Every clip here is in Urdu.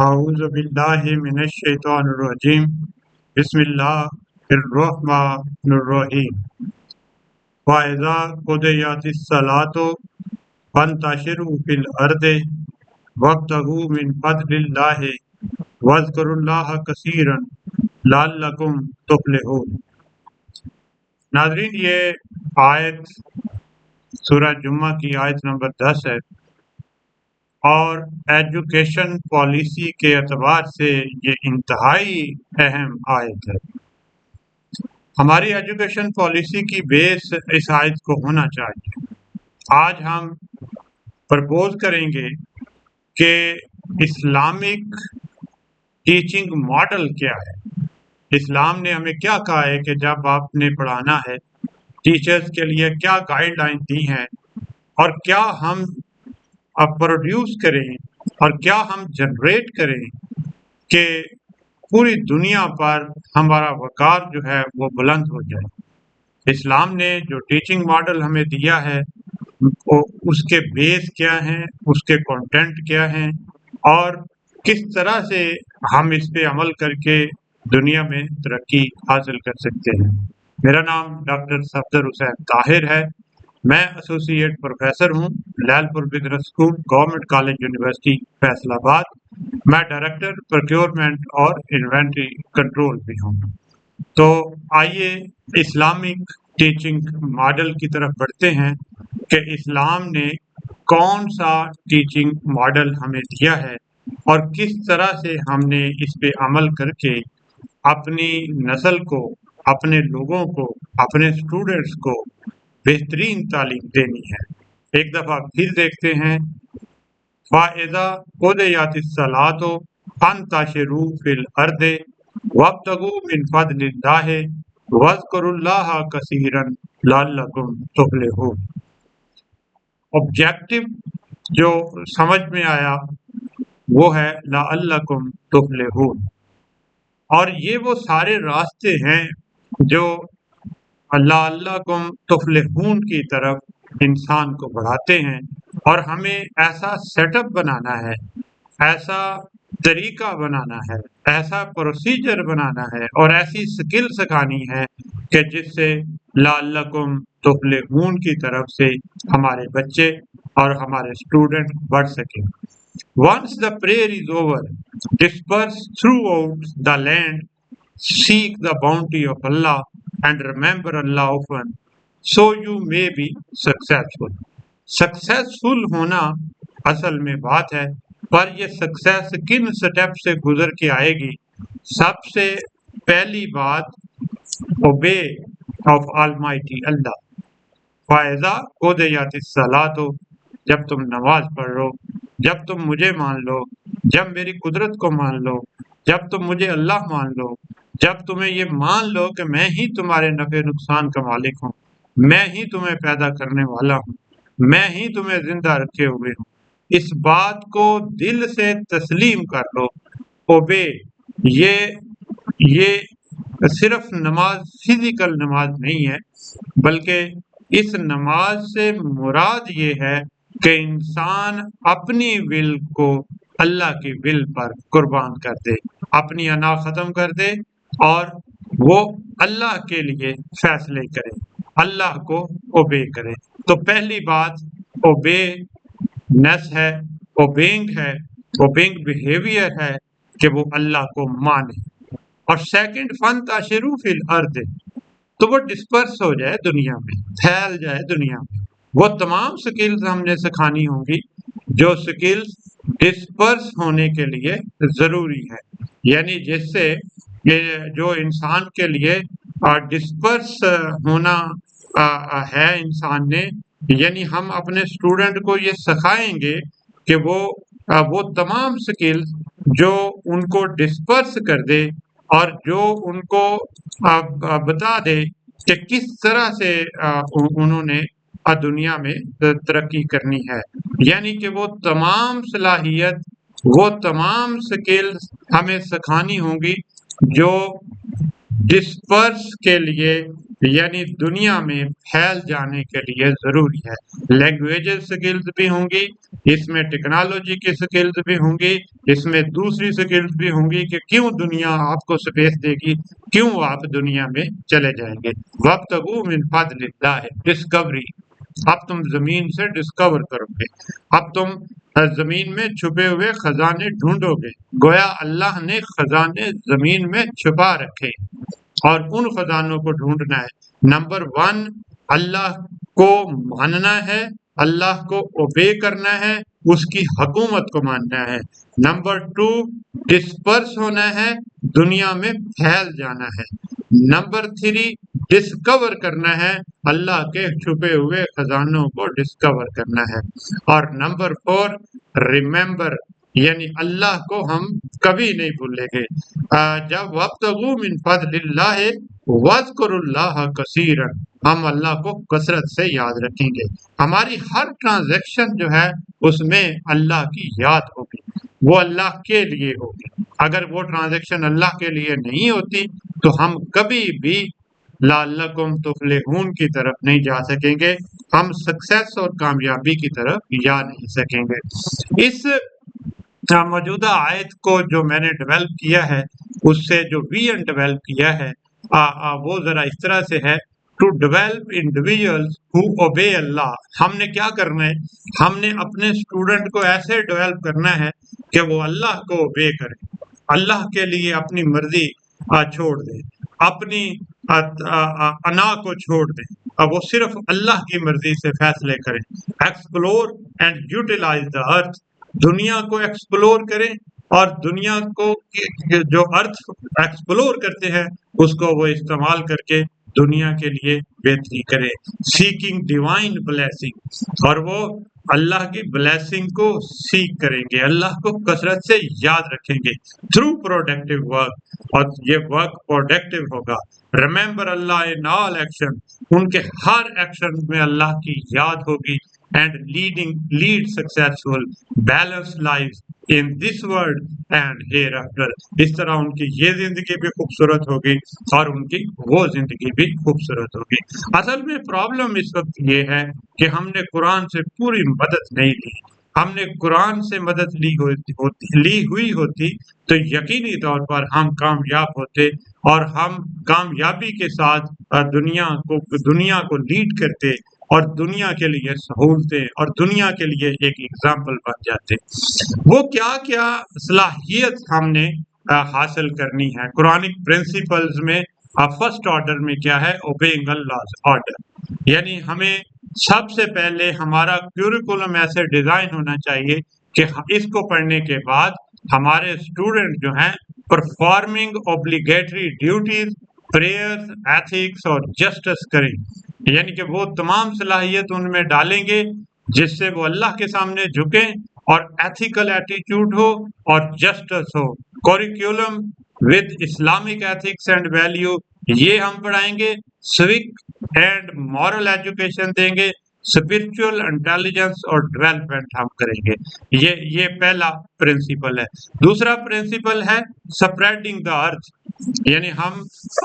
اعوذ باللہ من الشیطان الرجیم بسم اللہ الرحمن الرحیم وَإِذَا قُضِيَتِ الصَّلَاةُ فَانتَشِرُوا فِي الْأَرْضِ وَابْتَغُوا مِنْ فَضْلِ اللَّهِ وَاذْكُرُوا اللَّهَ كَثِيرًا لَعَلَّكُمْ تُفْلِحُونَ۔ ناظرین، یہ آیت سورہ جمعہ کی آیت نمبر 10 ہے اور ایجوکیشن پالیسی کے اعتبار سے یہ انتہائی اہم آیت ہے۔ ہماری ایجوکیشن پالیسی کی بیس اس آیت کو ہونا چاہیے۔ آج ہم پرپوز کریں گے کہ اسلامک ٹیچنگ ماڈل کیا ہے۔ اسلام نے ہمیں کیا کہا ہے کہ جب آپ نے پڑھانا ہے، ٹیچرز کے لیے کیا گائیڈ لائن دی ہیں اور کیا ہم پروڈیوس کریں اور کیا ہم جنریٹ کریں کہ پوری دنیا پر ہمارا وقار جو ہے وہ بلند ہو جائے۔ اسلام نے جو ٹیچنگ ماڈل ہمیں دیا ہے اس کے بیس کیا ہیں، اس کے کنٹینٹ کیا ہیں اور کس طرح سے ہم اس پہ عمل کر کے دنیا میں ترقی حاصل کر سکتے ہیں۔ میرا نام ڈاکٹر صفدر حسین طاہر ہے۔ میں ایسوسی ایٹ پروفیسر ہوں لیل پور business school, government college university Faisal آباد۔ میں ڈائریکٹر پروکیورمنٹ اور انوینٹری کنٹرول بھی ہوں۔ تو آئیے اسلامک ٹیچنگ ماڈل کی طرف بڑھتے ہیں کہ اسلام نے کون سا ٹیچنگ ماڈل ہمیں دیا ہے اور کس طرح سے ہم نے اس پہ عمل کر کے اپنی نسل کو، اپنے لوگوں کو، اپنے اسٹوڈنٹس کو بہترین تعلیم دینی ہے۔ ایک دفعہ پھر دیکھتے ہیں، فَإِذَا قُضِيَتِ الصَّلَاةُ فَانتَشِرُوا فِي الْأَرْضِ وَابْتَغُوا مِنْ فَضْلِ اللَّهِ وَاذْكُرُوا اللَّهَ كَثِيرًا لَعَلَّكُمْ تُفْلِحُونَ۔ آبجیکٹو جو سمجھ میں آیا وہ ہے لَعَلَّكُمْ تُفْلِحُونَ، اور یہ وہ سارے راستے ہیں جو لَعَلَّكُمْ تُفْلِحُونَ کی طرف انسان کو بڑھاتے ہیں، اور ہمیں ایسا سیٹ اپ بنانا ہے، ایسا طریقہ بنانا ہے، ایسا پروسیجر بنانا ہے اور ایسی سکل سکھانی ہے کہ جس سے لَعَلَّكُمْ تُفْلِحُونَ کی طرف سے ہمارے بچے اور ہمارے اسٹوڈنٹ بڑھ سکیں۔ Once the prayer is over, disperse throughout the land, seek the bounty of Allah and remember Allah often, so you may be successful۔ Successful ہونا اصل میں بات ہے، پر یہ سکسیس کن سٹیپ سے گزر کے آئے گی؟ سب سے پہلی بات اوبے آف آلمائٹی اللہ۔ فَإِذَا قُضِيَتِ الصَّلَاةُ، جب تم نماز پڑھ لو، جب تم مجھے مان لو، جب میری قدرت کو مان لو، جب تم مجھے اللہ مان لو، جب تمہیں یہ مان لو کہ میں ہی تمہارے نفع نقصان کا مالک ہوں، میں ہی تمہیں پیدا کرنے والا ہوں، میں ہی تمہیں زندہ رکھے ہوئے ہوں، اس بات کو دل سے تسلیم کر لو۔ اوبے، یہ صرف نماز، فزیکل نماز نہیں ہے، بلکہ اس نماز سے مراد یہ ہے کہ انسان اپنی ول کو اللہ کی ول پر قربان کر دے، اپنی انا ختم کر دے اور وہ اللہ کے لیے فیصلے کرے، اللہ کو اوبے کرے۔ تو پہلی بات اوبے نیس ہے، اوبینگ ہے، اوبینگ بیہیویئر ہے کہ وہ اللہ کو مانے۔ اور سیکنڈ، فَانتَشِرُوا فِی الْأَرْضِ، تو وہ ڈسپرس ہو جائے دنیا میں، پھیل جائے دنیا میں۔ وہ تمام سکلز ہم نے سکھانی ہوں گی جو سکلز ڈسپرس ہونے کے لیے ضروری ہے، یعنی جس سے جو انسان کے لیے ڈسپرس ہونا ہے انسان نے، یعنی ہم اپنے اسٹوڈنٹ کو یہ سکھائیں گے کہ وہ تمام سکلز جو ان کو ڈسپرس کر دے اور جو ان کو بتا دے کہ کس طرح سے انہوں نے دنیا میں ترقی کرنی ہے، یعنی کہ وہ تمام صلاحیت، وہ تمام سکلز ہمیں سکھانی ہوں گی جو ڈسپرس کے لیے یعنی دنیا میں پھیل جانے کے لیے ضروری ہے۔ لینگویجز سکلز بھی ہوں گی، اس میں ٹیکنالوجی کی سکلز بھی ہوں گی، اس میں دوسری سکلز بھی ہوں گی کہ کیوں دنیا آپ کو سپیس دے گی، کیوں آپ دنیا میں چلے جائیں گے۔ وَابْتَغُوا مِن فَضْلِ اللَّهِ، ڈسکوری، اب تم زمین سے ڈسکور کرو گے، اب تم زمین میں چھپے ہوئے خزانے ڈھونڈو گے۔ گویا اللہ نے خزانے زمین میں چھپا رکھے اور ان خزانوں کو ڈھونڈنا ہے۔ نمبر 1 اللہ کو ماننا ہے، اللہ کو اوبے کرنا ہے، اس کی حکومت کو ماننا ہے۔ نمبر 2 ڈسپرس ہونا ہے، دنیا میں پھیل جانا ہے۔ نمبر 3 ڈسکور کرنا ہے، اللہ کے چھپے ہوئے خزانوں کو ڈسکور کرنا ہے۔ اور نمبر 4 ریممبر، یعنی اللہ کو ہم کبھی نہیں بھولیں گے۔ جب وَابْتَغُوا مِن فَضْلِ اللَّهِ وَاذْكُرُوا اللَّهَ كَثِيرًا، ہم اللہ کو کثرت سے یاد رکھیں گے۔ ہماری ہر ٹرانزیکشن جو ہے اس میں اللہ کی یاد ہوگی، وہ اللہ کے لیے ہوگی۔ اگر وہ ٹرانزیکشن اللہ کے لیے نہیں ہوتی تو ہم کبھی بھی لعلکم تفلحون کی طرف نہیں جا سکیں گے، ہم سکسیس اور کامیابی کی طرف جا نہیں سکیں گے۔ اس موجودہ آیت کو جو میں نے ڈیولپ کیا ہے، اس سے جو ویژن ڈیولپ کیا ہے وہ ذرا اس طرح سے ہے، to develop individuals who obey Allah. ہم نے کیا کرنا ہے، ہم نے اپنے اسٹوڈنٹ کو ایسے ڈیولپ کرنا ہے کہ وہ اللہ کو اوبے کرے، اللہ کے لیے اپنی مرضی چھوڑ دیں، اپنی انا کو چھوڑ دیں، اب وہ صرف اللہ کی مرضی سے فیصلے کریں۔ ایکسپلور اینڈ یوٹیلائز دا ارتھ، دنیا کو ایکسپلور کریں اور دنیا کو جو ارتھ ایکسپلور کرتے ہیں اس کو وہ استعمال کر کے دنیا کے لیے بہتری کریں۔ سیکنگ ڈیوائن بلیسنگ، اور وہ اللہ کی بلیسنگ کو سیکھ کریں گے، اللہ کو کثرت سے یاد رکھیں گے تھرو پروڈکٹیو ورک، اور یہ ورک پروڈکٹیو ہوگا۔ Remember Allah in all action, ان کے ہر ایکشن میں اللہ کی یاد ہوگی۔ And lead successful balance life in this world and hereafter, اس طرح ان کی یہ زندگی بھی خوبصورت ہوگی اور ان کی وہ زندگی بھی خوبصورت ہوگی۔ اصل میں پرابلم اس وقت یہ ہے کہ ہم نے قرآن سے پوری مدد نہیں لی، ہم نے قرآن سے مدد لی ہوئی ہوتی تو یقینی طور پر ہم کامیاب ہوتے اور ہم کامیابی کے ساتھ دنیا کو لیڈ کرتے اور دنیا کے لیے سہولتیں اور دنیا کے لیے ایک ایگزامپل بن جاتے۔ وہ کیا کیا صلاحیت ہم نے حاصل کرنی ہے قرآنک پرنسپلز میں؟ فرسٹ آرڈر میں کیا ہے؟ اوبیئنگ Allah's آرڈر، یعنی ہمیں سب سے پہلے ہمارا کیوریکولم ایسے ڈیزائن ہونا چاہیے کہ اس کو پڑھنے کے بعد ہمارے اسٹوڈنٹ جو ہیں performing obligatory duties, prayers, ethics اور جسٹس کریں، یعنی کہ وہ تمام صلاحیت ان میں ڈالیں گے جس سے وہ اللہ کے سامنے جھکیں اور ایتھیکل ایٹیٹیوڈ ہو اور جسٹس ہو۔ Curriculum with Islamic ethics and value, یہ ہم پڑھائیں گے۔ سوک اینڈ مورل ایجوکیشن دیں گے، اسپرچل انٹیلیجنس اور ڈیولپمنٹ ہم کریں گے۔ یہ پہلا پرنسپل ہے۔ دوسرا پرنسپل ہے سپریڈنگ دا ارتھ، یعنی ہم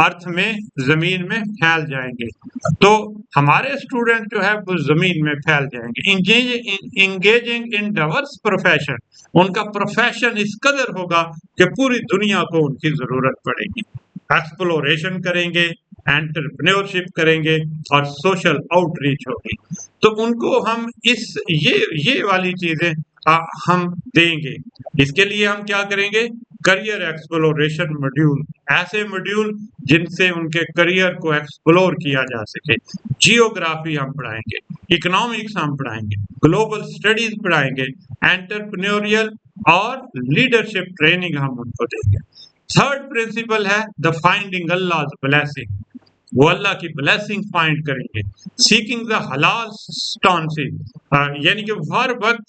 ارتھ میں زمین میں پھیل جائیں گے تو ہمارے اسٹوڈنٹ جو ہے وہ زمین میں پھیل جائیں گے۔ انگیجنگ ان ڈائورس پروفیشن، ان کا پروفیشن اس قدر ہوگا کہ پوری دنیا کو ان کی ضرورت پڑے گی۔ ایکسپلوریشن کریں گے، انٹرپرینورشپ کریں گے اور سوشل آؤٹ ریچ ہوگی، تو ان کو ہم یہ والی چیزیں ہم دیں گے۔ اس کے لیے ہم کیا کریں گے؟ کریئر ایکسپلوریشن موڈیول، ایسے موڈیول جن سے ان کے کریئر کو ایکسپلور کیا جا سکے۔ جیوگرافی ہم پڑھائیں گے، اکنامکس ہم پڑھائیں گے، گلوبل اسٹڈیز پڑھائیں گے، انٹرپرینوریل اور لیڈرشپ ٹریننگ ہم ان کو دیں گے۔ تھرڈ پرنسپل ہے دا فائنڈنگ Allah's blessing، وہ اللہ کی بلیسنگ فائنڈ کریں گے۔ سیکنگ دا حلال سٹانسز، یعنی کہ ہر وقت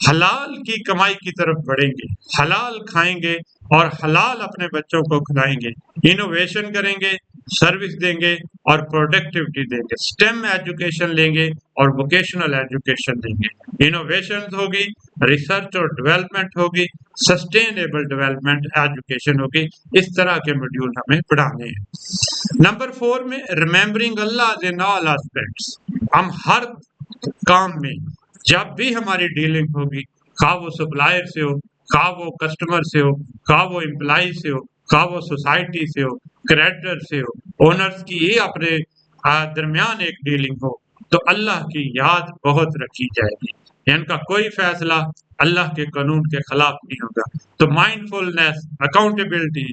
حلال کی کمائی کی طرف بڑھیں گے، حلال کھائیں گے اور حلال اپنے بچوں کو کھلائیں گے۔ انوویشن کریں گے، سروس دیں گے اور پروڈکٹیوٹی دیں گے۔ اسٹیم ایجوکیشن لیں گے اور ووکیشنل ایجوکیشن دیں گے۔ انوویشن ہوگی، ریسرچ اور ڈیولپمنٹ ہوگی، سسٹینیبل ڈیولپمنٹ ایجوکیشن ہوگی. اس طرح کے موڈیول ہمیں پڑھانے ہیں. نمبر 4 میں remembering Allah in all aspects. ہم ہر کام میں جب بھی ہماری ڈیلنگ ہوگی، خواہ وہ سپلائر سے ہو، خواہ وہ کسٹمر سے ہو، خواہ وہ امپلائی سے ہو، خواہ وہ سوسائٹی سے ہو، کریڈیٹر سے ہو، اونرز کی ہی اپنے درمیان ایک ڈیلنگ ہو، تو اللہ کی یاد بہت رکھی جائے گی. ان کا کوئی فیصلہ اللہ کے قانون کے خلاف نہیں ہوگا. تو مائنڈ فلنس، اکاؤنٹیبلٹی،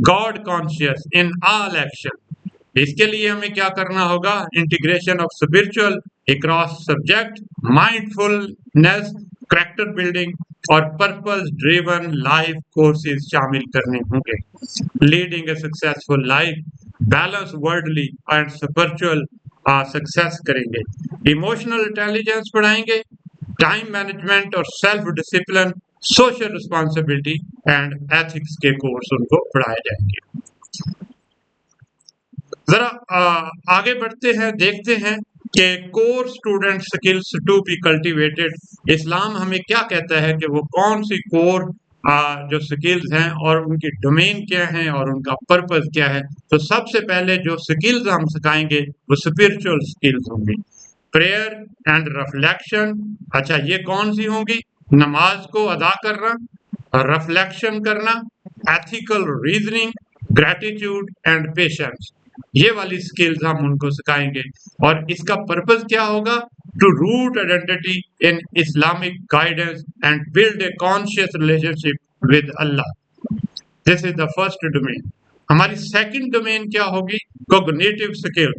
گاڈ کانشیس ان آل ایکشن. اس کے لیے ہمیں کیا کرنا ہوگا؟ Integration of spiritual across subject, mind فلنس، character building اور پرپز ڈریون لائف کورسز شامل کرنے ہوں گے. Leading a successful life, balance ورڈلی and spiritual success کریں گے. ایموشنل انٹیلیجنس پڑھائیں گے، ٹائم مینجمنٹ اور self discipline, social responsibility and ethics کے کورس ان کو پڑھائے جائیں گے. ذرا آگے بڑھتے ہیں، دیکھتے ہیں کہ core student skills to be cultivated. اسلام ہمیں کیا کہتا ہے کہ وہ کون سی کور جو سکلز ہیں اور ان کی ڈومین کیا ہیں اور ان کا پرپز کیا ہے. تو سب سے پہلے جو سکلز ہم سکھائیں گے وہ اسپرچل سکلز ہوں گی. Prayer and reflection. اچھا، یہ کون سی ہوں گی؟ نماز کو ادا کرنا، ریفلیکشن کرنا، ethical reasoning, gratitude and patience. یہ والی سکلز ہم ان کو سکھائیں گے. اور اس کا پرپز کیا ہوگا؟ To root identity in Islamic guidance and build a conscious relationship with Allah. This is the first domain. ہماری سیکنڈ ڈومین کیا ہوگی؟ Cognitive skill,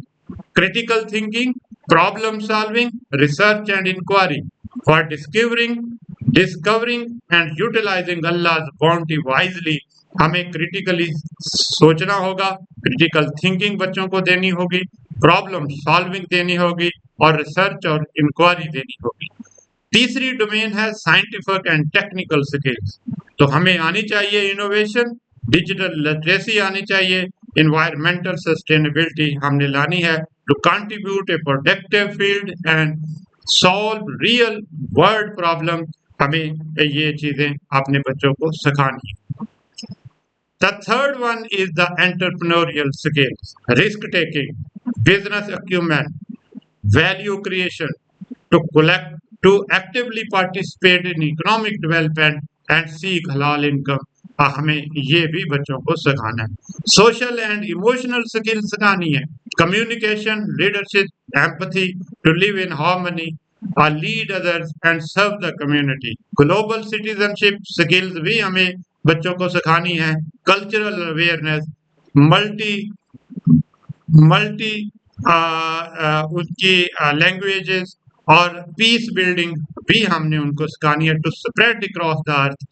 critical thinking, problem solving, research and inquiry for discovering and utilizing Allah's bounty wisely. ہمیں کریٹیکلی سوچنا ہوگا، کریٹیکل تھنکنگ بچوں کو دینی ہوگی، پرابلم سالونگ دینی ہوگی اور ریسرچ اور انکوائری دینی ہوگی. تیسری ڈومین ہے سائنٹیفک اینڈ ٹیکنیکل سکلز. تو ہمیں آنی چاہیے انوویشن، ڈیجیٹل لٹریسی آنی چاہیے، انوائرمنٹل سسٹینیبلٹی ہم نے لانی ہے. To contribute a productive field and solve real world problem. ہمیں یہ چیزیں اپنے بچوں کو سکھانی. The third one is the entrepreneurial skills, risk taking, business acumen, value creation, to actively participate in economic development and seek halal income. ہمیں یہ بھی بچوں کو سکھانا ہے. سوشل اینڈ ایموشنل سکل سکھانی ہے، communication, leadership, empathy, to live in harmony, lead others and serve the community. Global citizenship skills بھی ہمیں بچوں کو سکھانی ہے. کلچرل اویئرنیس، ملٹی ان کی لینگویجز اور پیس بلڈنگ بھی ہم نے ان کو سکھانی ہے. To spread across the earth,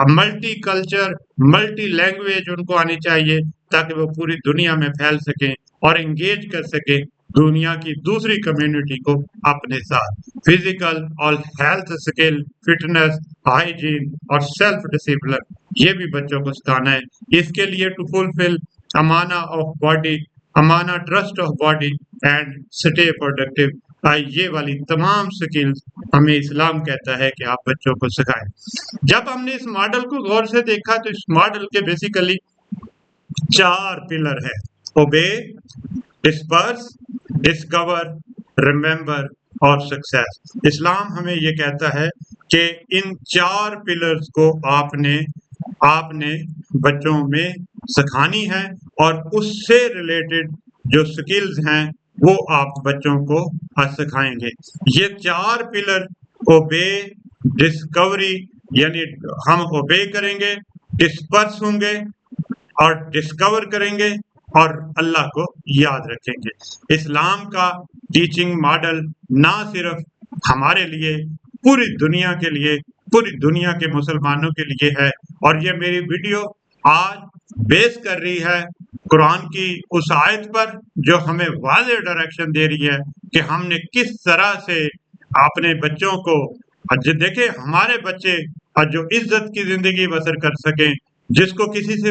multi culture, multi language ان کو آنی چاہیے تاکہ وہ پوری دنیا میں پھیل سکیں اور انگیج کر سکیں دنیا کی دوسری کمیونٹی کو اپنے ساتھ. فزیکل اور ہیلتھ سکل، فٹنس، ہائیجین اور سیلف ڈسپلن، یہ بھی بچوں کو سکھانا ہے. اس کے لیے ٹو فلفل امانہ آف باڈی، امانہ trust of body and stay productive. یہ والی تمام سکلز ہمیں اسلام کہتا ہے کہ آپ بچوں کو سکھائیں. جب ہم نے اس ماڈل کو غور سے دیکھا تو اس ماڈل کے بیسیکلی 4 پلر ہیں: اوبے، ڈسپرس، ڈسکور، ریممبر اور سکسیس. اسلام ہمیں یہ کہتا ہے کہ ان 4 پلرز کو آپ نے بچوں میں سکھانی ہے اور اس سے ریلیٹڈ جو سکلز ہیں وہ آپ بچوں کو سکھائیں گے. یہ 4 پلر اوبے، ڈسکوری یعنی ہم اوبے کریں گے، ڈسپرس ہوں گے اور ڈسکور کریں گے اور اللہ کو یاد رکھیں گے. اسلام کا ٹیچنگ ماڈل نہ صرف ہمارے لیے، پوری دنیا کے لیے، پوری دنیا کے مسلمانوں کے لیے ہے. اور یہ میری ویڈیو آج بیس کر رہی ہے قرآن کی اس آیت پر جو ہمیں واضح ڈائریکشن دے رہی ہے کہ ہم نے کس طرح سے اپنے بچوں کو، دیکھیں ہمارے بچے جو عزت کی زندگی بسر کر سکیں، جس کو کسی سے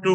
2,